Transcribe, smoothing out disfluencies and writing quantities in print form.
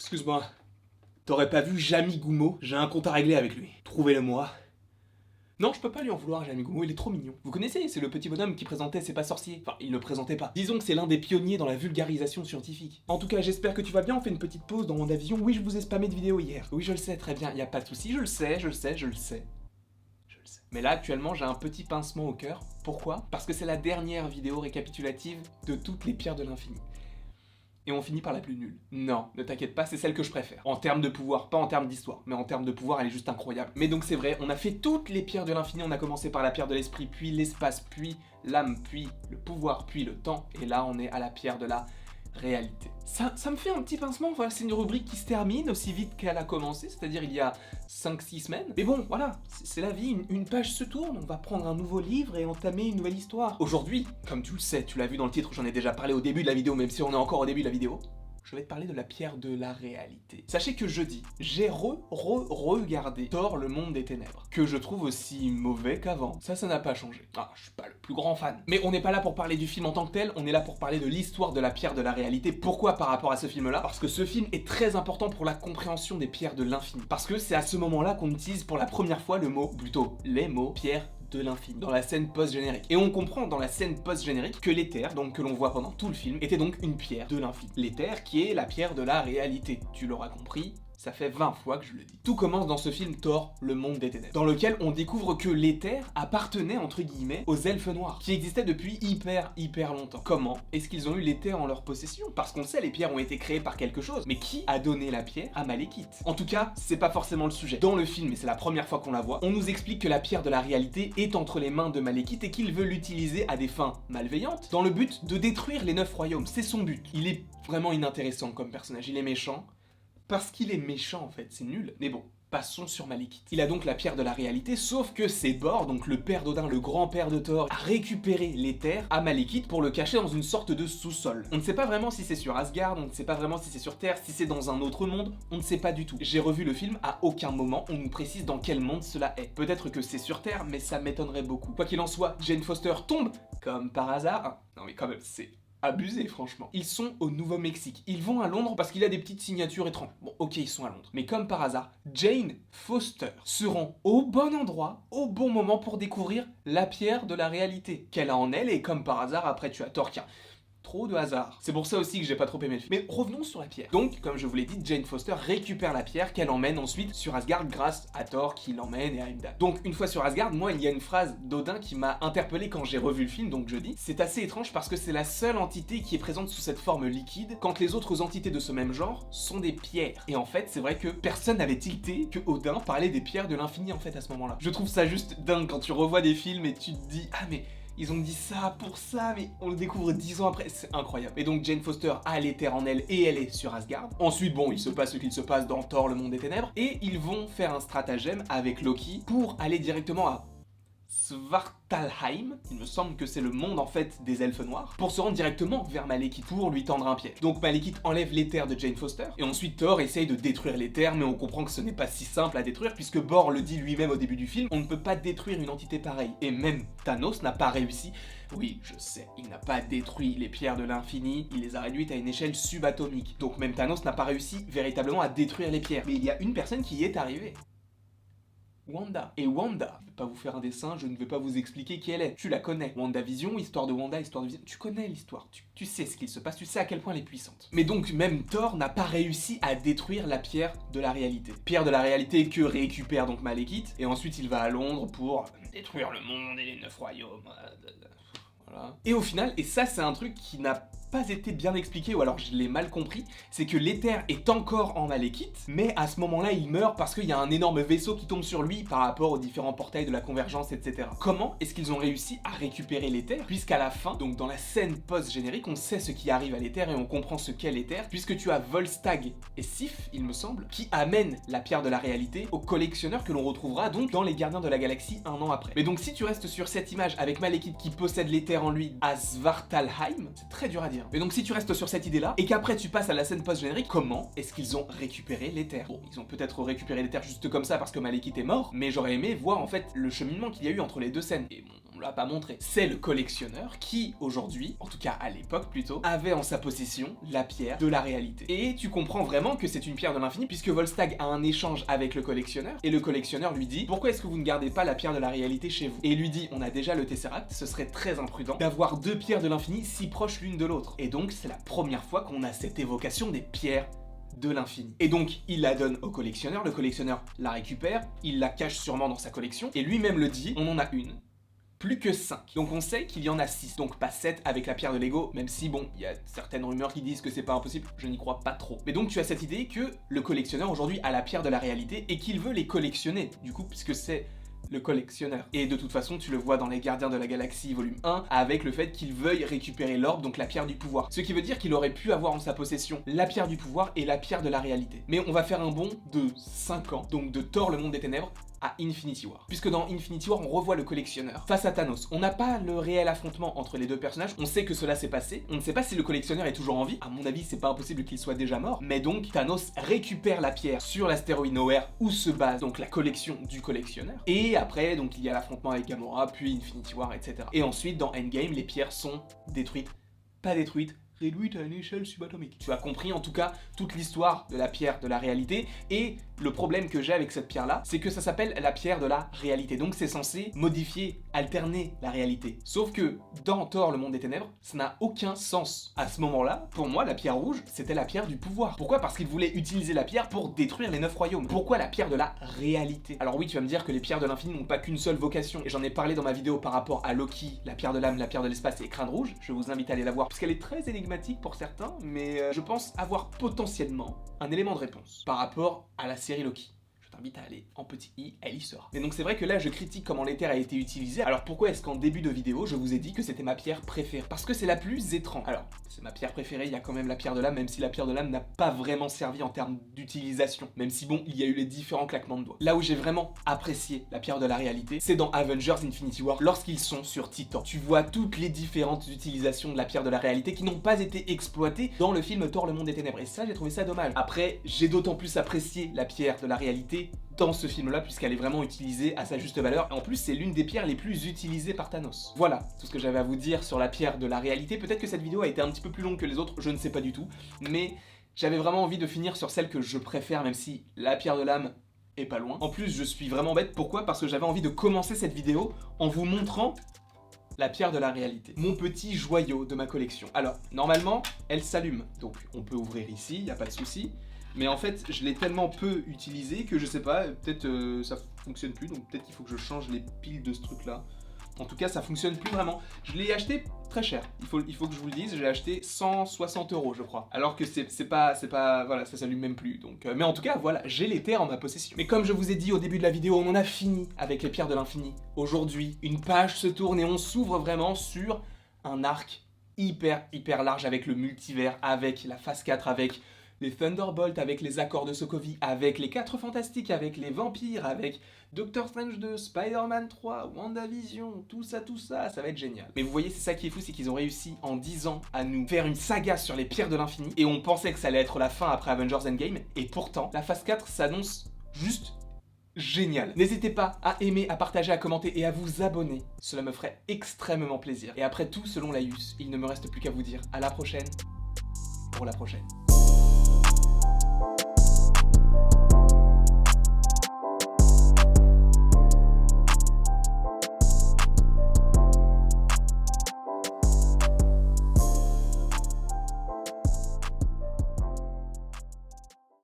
Excuse-moi. T'aurais pas vu Jamy Goumo? J'ai un compte à régler avec lui. Trouvez-le-moi. Non, je peux pas lui en vouloir, Jamy Goumo, il est trop mignon. Vous connaissez, c'est le petit bonhomme qui présentait C'est pas sorcier. Enfin, il ne présentait pas. Disons que c'est l'un des pionniers dans la vulgarisation scientifique. En tout cas, j'espère que tu vas bien, on fait une petite pause dans WandaVision. Oui, je vous ai spammé de vidéos hier. Oui, je le sais, très bien, y a pas de souci, je le sais. Mais là, actuellement, j'ai un petit pincement au cœur. Pourquoi? Parce que c'est la dernière vidéo récapitulative de toutes les pierres de l'infini. Et on finit par la plus nulle. Non, ne t'inquiète pas, c'est celle que je préfère. En termes de pouvoir, pas en termes d'histoire, mais en termes de pouvoir, elle est juste incroyable. Mais donc c'est vrai, on a fait toutes les pierres de l'infini, on a commencé par la pierre de l'esprit, puis l'espace, puis l'âme, puis le pouvoir, puis le temps, et là on est à la pierre de la réalité. Ça me fait un petit pincement, voilà, c'est une rubrique qui se termine aussi vite qu'elle a commencé, c'est-à-dire il y a 5-6 semaines. Mais bon, voilà, c'est la vie, une page se tourne, on va prendre un nouveau livre et entamer une nouvelle histoire. Aujourd'hui, comme tu le sais, tu l'as vu dans le titre, j'en ai déjà parlé au début de la vidéo, même si on est encore au début de la vidéo, je vais te parler de la pierre de la réalité. Sachez que jeudi, j'ai regardé Thor, le monde des ténèbres, que je trouve aussi mauvais qu'avant. Ça n'a pas changé. Ah, je suis pas le plus grand fan. Mais on n'est pas là pour parler du film en tant que tel, on est là pour parler de l'histoire de la pierre de la réalité. Pourquoi par rapport à ce film-là? Parce que ce film est très important pour la compréhension des pierres de l'infini. Parce que c'est à ce moment-là qu'on utilise pour la première fois le mot, ou plutôt les mots, pierre de l'infini, dans la scène post-générique. Et on comprend dans la scène post-générique que l'éther, donc que l'on voit pendant tout le film, était donc une pierre de l'infini. L'éther qui est la pierre de la réalité. Tu l'auras compris, ça fait 20 fois que je le dis. Tout commence dans ce film Thor, le monde des ténèbres, dans lequel on découvre que l'éther appartenait entre guillemets aux elfes noirs, qui existaient depuis hyper longtemps. Comment est-ce qu'ils ont eu l'éther en leur possession? Parce qu'on sait, les pierres ont été créées par quelque chose, mais qui a donné la pierre à Malekith? En tout cas, c'est pas forcément le sujet. Dans le film, et c'est la première fois qu'on la voit, on nous explique que la pierre de la réalité est entre les mains de Malekith et qu'il veut l'utiliser à des fins malveillantes, dans le but de détruire les 9 royaumes. C'est son but. Il est vraiment inintéressant comme personnage, il est méchant. Parce qu'il est méchant en fait, c'est nul. Mais bon, passons sur Malekith. Il a donc la pierre de la réalité, sauf que c'est Bor, donc le père d'Odin, le grand-père de Thor, a récupéré l'éther à Malekith pour le cacher dans une sorte de sous-sol. On ne sait pas vraiment si c'est sur Asgard, on ne sait pas vraiment si c'est sur Terre, si c'est dans un autre monde, on ne sait pas du tout. J'ai revu le film, à aucun moment on nous précise dans quel monde cela est. Peut-être que c'est sur Terre, mais ça m'étonnerait beaucoup. Quoi qu'il en soit, Jane Foster tombe, comme par hasard. Non mais quand même, c'est abusé franchement. Ils sont au Nouveau-Mexique. Ils vont à Londres parce qu'il a des petites signatures étranges. Bon, ok, ils sont à Londres. Mais comme par hasard, Jane Foster se rend au bon endroit, au bon moment pour découvrir la pierre de la réalité qu'elle a en elle et comme par hasard, après tu as Thor qui a trop de hasard. C'est pour ça aussi que j'ai pas trop aimé le film. Mais revenons sur la pierre. Donc, comme je vous l'ai dit, Jane Foster récupère la pierre qu'elle emmène ensuite sur Asgard grâce à Thor qui l'emmène et à Heimdall. Donc, une fois sur Asgard, moi, il y a une phrase d'Odin qui m'a interpellé quand j'ai revu le film, donc jeudi. C'est assez étrange parce que c'est la seule entité qui est présente sous cette forme liquide quand les autres entités de ce même genre sont des pierres. Et en fait, c'est vrai que personne n'avait tilté que Odin parlait des pierres de l'infini en fait à ce moment-là. Je trouve ça juste dingue quand tu revois des films et tu te dis ah mais ils ont dit ça pour ça, mais on le découvre 10 ans après, c'est incroyable. Et donc Jane Foster a l'éther en elle et elle est sur Asgard. Ensuite, bon, il se passe ce qu'il se passe dans Thor, le monde des ténèbres, et ils vont faire un stratagème avec Loki pour aller directement à Svartalheim, il me semble que c'est le monde en fait des elfes noirs, pour se rendre directement vers Malekith pour lui tendre un piège. Donc Malekith enlève l'éther de Jane Foster, et ensuite Thor essaye de détruire l'éther, mais on comprend que ce n'est pas si simple à détruire, puisque Bor le dit lui-même au début du film, on ne peut pas détruire une entité pareille. Et même Thanos n'a pas réussi. Oui, je sais, il n'a pas détruit les pierres de l'infini, il les a réduites à une échelle subatomique. Donc même Thanos n'a pas réussi véritablement à détruire les pierres. Mais il y a une personne qui y est arrivée. Wanda. Et Wanda, je vais pas vous faire un dessin, je ne vais pas vous expliquer qui elle est. Tu la connais. WandaVision, histoire de Wanda, histoire de Vision. Tu connais l'histoire, tu sais ce qu'il se passe, tu sais à quel point elle est puissante. Mais donc même Thor n'a pas réussi à détruire la pierre de la réalité. Pierre de la réalité que récupère donc Malekith, et ensuite il va à Londres pour détruire le monde et les 9 royaumes. Voilà. Et au final, et ça c'est un truc qui n'a pas été bien expliqué, ou alors je l'ai mal compris, c'est que l'éther est encore en Malekith, mais à ce moment-là il meurt parce qu'il y a un énorme vaisseau qui tombe sur lui par rapport aux différents portails de la convergence, etc. Comment est-ce qu'ils ont réussi à récupérer l'éther, puisqu'à la fin, donc dans la scène post-générique, on sait ce qui arrive à l'éther et on comprend ce qu'est l'éther, puisque tu as Volstagg et Sif, il me semble, qui amènent la pierre de la réalité au collectionneur que l'on retrouvera donc dans les Gardiens de la Galaxie un an après. Mais donc si tu restes sur cette image avec Malekith qui possède l'éther en lui à Svartalheim, c'est très dur à dire. Mais donc si tu restes sur cette idée-là, et qu'après tu passes à la scène post-générique, comment est-ce qu'ils ont récupéré l'éther? Bon, ils ont peut-être récupéré l'éther juste comme ça parce que Malekith est mort, mais j'aurais aimé voir en fait le cheminement qu'il y a eu entre les deux scènes. Et bon, on l'a pas montré. C'est le collectionneur qui, aujourd'hui, en tout cas à l'époque plutôt, avait en sa possession la pierre de la réalité. Et tu comprends vraiment que c'est une pierre de l'infini puisque Volstagg a un échange avec le collectionneur et le collectionneur lui dit « Pourquoi est-ce que vous ne gardez pas la pierre de la réalité chez vous ?» Et il lui dit « On a déjà le Tesseract, ce serait très imprudent d'avoir deux pierres de l'infini si proches l'une de l'autre. » Et donc c'est la première fois qu'on a cette évocation des pierres de l'infini. Et donc, il la donne au collectionneur, le collectionneur la récupère, il la cache sûrement dans sa collection, et lui-même le dit, on en a une. Plus que 5. Donc on sait qu'il y en a 6, donc pas 7 avec la pierre de Lego, même si bon, il y a certaines rumeurs qui disent que c'est pas impossible, je n'y crois pas trop. Mais donc tu as cette idée que le collectionneur aujourd'hui a la pierre de la réalité et qu'il veut les collectionner, du coup, puisque c'est le collectionneur. Et de toute façon, tu le vois dans Les Gardiens de la Galaxie volume 1, avec le fait qu'il veuille récupérer l'orbe, donc la pierre du pouvoir. Ce qui veut dire qu'il aurait pu avoir en sa possession la pierre du pouvoir et la pierre de la réalité. Mais on va faire un bond de 5 ans, donc de Thor le monde des ténèbres à Infinity War. Puisque dans Infinity War, on revoit le collectionneur face à Thanos. On n'a pas le réel affrontement entre les deux personnages, on sait que cela s'est passé, on ne sait pas si le collectionneur est toujours en vie, à mon avis c'est pas impossible qu'il soit déjà mort, mais donc Thanos récupère la pierre sur l'astéroïde Nowhere où se base donc la collection du collectionneur, et après donc il y a l'affrontement avec Gamora, puis Infinity War, etc. Et ensuite dans Endgame, les pierres sont détruites, pas détruites, réduite à une échelle subatomique. Tu as compris en tout cas toute l'histoire de la pierre de la réalité, et le problème que j'ai avec cette pierre là, c'est que ça s'appelle la pierre de la réalité, donc c'est censé modifier, alterner la réalité. Sauf que dans Thor le monde des ténèbres, ça n'a aucun sens. À ce moment là, pour moi la pierre rouge, c'était la pierre du pouvoir. Pourquoi? Parce qu'il voulait utiliser la pierre pour détruire les 9 royaumes. Pourquoi la pierre de la réalité? Alors oui, tu vas me dire que les pierres de l'infini n'ont pas qu'une seule vocation, et j'en ai parlé dans ma vidéo par rapport à Loki, la pierre de l'âme, la pierre de l'espace et Crâne Rouge, je vous invite à aller la voir, parce qu'elle est très énigmatique pour certains, mais je pense avoir potentiellement un élément de réponse par rapport à la série Loki. Je t'invite à aller en petit i, elle y sera. Et donc c'est vrai que là je critique comment l'éther a été utilisé. Alors pourquoi est-ce qu'en début de vidéo je vous ai dit que c'était ma pierre préférée? Parce que c'est la plus étrange. Alors c'est ma pierre préférée, il y a quand même la pierre de l'âme, même si la pierre de l'âme n'a pas vraiment servi en termes d'utilisation, même si bon, il y a eu les différents claquements de doigts. Là où j'ai vraiment apprécié la pierre de la réalité, c'est dans Avengers Infinity War, lorsqu'ils sont sur Titan. Tu vois toutes les différentes utilisations de la pierre de la réalité qui n'ont pas été exploitées dans le film Thor le monde des ténèbres, et ça j'ai trouvé ça dommage. Après, j'ai d'autant plus apprécié la pierre de la réalité dans ce film-là, puisqu'elle est vraiment utilisée à sa juste valeur, et en plus c'est l'une des pierres les plus utilisées par Thanos. Voilà, tout ce que j'avais à vous dire sur la pierre de la réalité. Peut-être que cette vidéo a été un petit peu plus longue que les autres, je ne sais pas du tout, mais j'avais vraiment envie de finir sur celle que je préfère, même si la pierre de l'âme est pas loin. En plus, je suis vraiment bête, pourquoi? Parce que j'avais envie de commencer cette vidéo en vous montrant la pierre de la réalité, mon petit joyau de ma collection. Alors, normalement, elle s'allume, donc on peut ouvrir ici, il n'y a pas de souci. Mais en fait, je l'ai tellement peu utilisé que je sais pas, peut-être ça fonctionne plus, donc peut-être qu'il faut que je change les piles de ce truc-là. En tout cas, ça fonctionne plus vraiment. Je l'ai acheté très cher, il faut que je vous le dise, j'ai acheté 160 € je crois. Alors que c'est pas, voilà, ça s'allume même plus. Donc, mais en tout cas, voilà, j'ai l'éther en ma possession. Mais comme je vous ai dit au début de la vidéo, on en a fini avec les pierres de l'infini. Aujourd'hui, une page se tourne et on s'ouvre vraiment sur un arc hyper large avec le multivers, avec la phase 4, avec les Thunderbolts, avec les accords de Sokovie, avec les 4 Fantastiques, avec les vampires, avec Doctor Strange 2, Spider-Man 3, WandaVision, tout ça, ça va être génial. Mais vous voyez, c'est ça qui est fou, c'est qu'ils ont réussi en 10 ans à nous faire une saga sur les pierres de l'infini, et on pensait que ça allait être la fin après Avengers Endgame, et pourtant, la phase 4 s'annonce juste génial. N'hésitez pas à aimer, à partager, à commenter et à vous abonner. Cela me ferait extrêmement plaisir. Et après tout, selon Laïus, il ne me reste plus qu'à vous dire à la prochaine pour la prochaine.